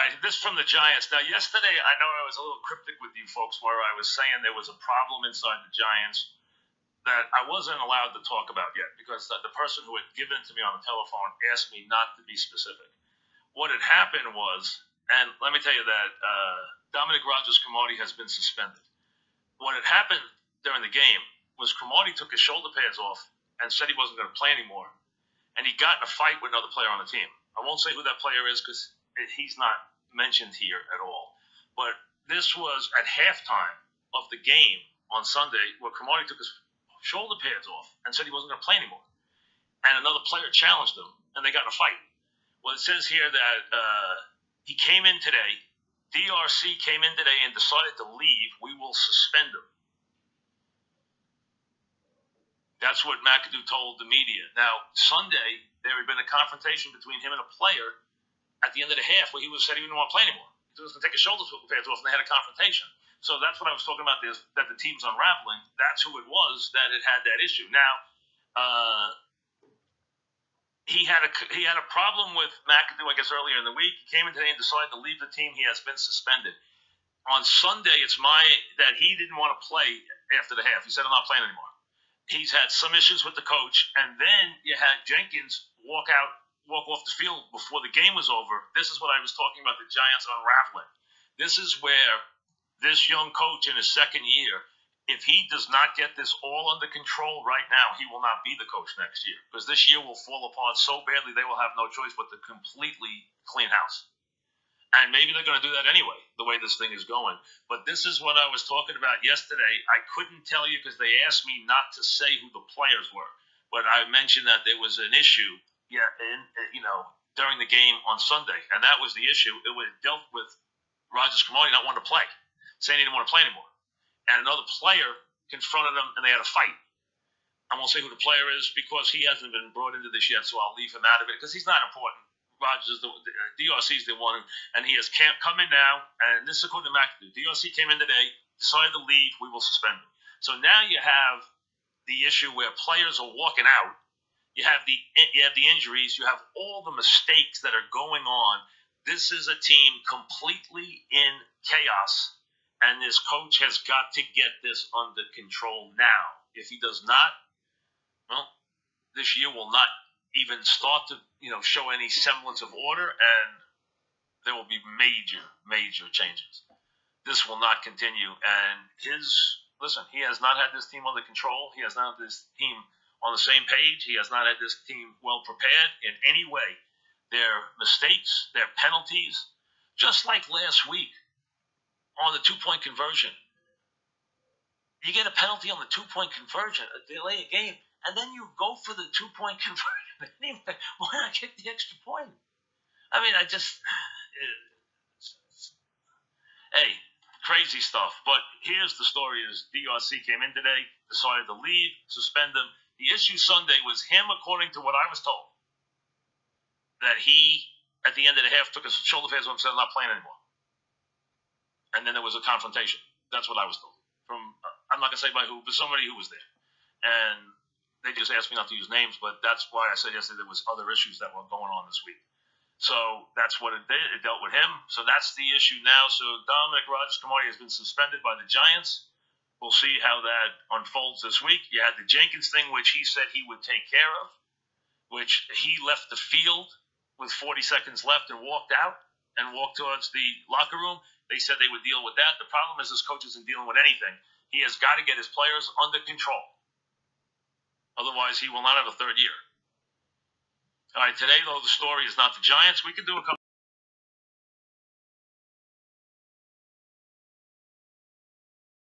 right, this from the Giants. Now, yesterday, I know I was a little cryptic with you folks where I was saying there was a problem inside the Giants that I wasn't allowed to talk about yet because the person who had given it to me on the telephone asked me not to be specific. What had happened was, and let me tell you that Dominique Rodgers Cromartie has been suspended. What had happened during the game was Cromartie took his shoulder pads off and said he wasn't going to play anymore, and he got in a fight with another player on the team. I won't say who that player is because he's not mentioned here at all. But this was at halftime of the game on Sunday where Cromartie took his shoulder pads off and said he wasn't going to play anymore. And another player challenged him, and they got in a fight. Well, it says here that he came in today. DRC came in today and decided to leave. We will suspend him. That's what McAdoo told the media. Now, Sunday, there had been a confrontation between him and a player at the end of the half where he said he didn't want to play anymore. He was going to take his shoulder pads off, and they had a confrontation. So that's what I was talking about, that the team's unraveling. That's who it was that it had that issue. Now, he had a problem with McAdoo, I guess, earlier in the week. He came in today and decided to leave the team. He has been suspended. On Sunday, it's that he didn't want to play after the half. He said, I'm not playing anymore. He's had some issues with the coach, and then you had Jenkins walk off the field before the game was over. This is what I was talking about, the Giants unraveling. This is where this young coach in his second year, if he does not get this all under control right now, he will not be the coach next year. Because this year will fall apart so badly they will have no choice but to completely clean house. And maybe they're going to do that anyway, the way this thing is going. But this is what I was talking about yesterday. I couldn't tell you because they asked me not to say who the players were. But I mentioned that there was an issue during the game on Sunday. And that was the issue. It was dealt with Rodgers Cromartie not wanting to play, saying he didn't want to play anymore. And another player confronted him, and they had a fight. I won't say who the player is because he hasn't been brought into this yet, so I'll leave him out of it because he's not important. Rodgers, DRC is the one, and he has come in now, and this is according to McAdoo. DRC came in today, decided to leave, we will suspend him. So now you have the issue where players are walking out. You have the injuries. You have all the mistakes that are going on. This is a team completely in chaos, and this coach has got to get this under control now. If he does not, well, this year will not even start to show any semblance of order, and there will be major changes. This will not continue, and he has not had this team under control. He has not had this team on the same page. He has not had this team well prepared in any way. Their mistakes, their penalties, just like last week on the 2-point conversion. You get a penalty on the 2-point conversion, a delay a game, and then you go for the 2-point conversion. Why not get the extra point? I mean, hey, crazy stuff. But here's the story: is DRC came in today, decided to leave, suspend him. The issue Sunday was him, according to what I was told, that he, at the end of the half, took his shoulder pads off and said, I'm not playing anymore. And then there was a confrontation. That's what I was told. I'm not going to say by who, but somebody who was there. And they just asked me not to use names, but that's why I said yesterday there was other issues that were going on this week. So that's what it did. It dealt with him. So that's the issue now. So Dominique Rodgers Cromartie has been suspended by the Giants. We'll see how that unfolds this week. You had the Jenkins thing, which he said he would take care of, which he left the field with 40 seconds left and walked out and walked towards the locker room. They said they would deal with that. The problem is this coach isn't dealing with anything. He has got to get his players under control. Otherwise, he will not have a third year. All right, today, though, the story is not the Giants. We can do a couple.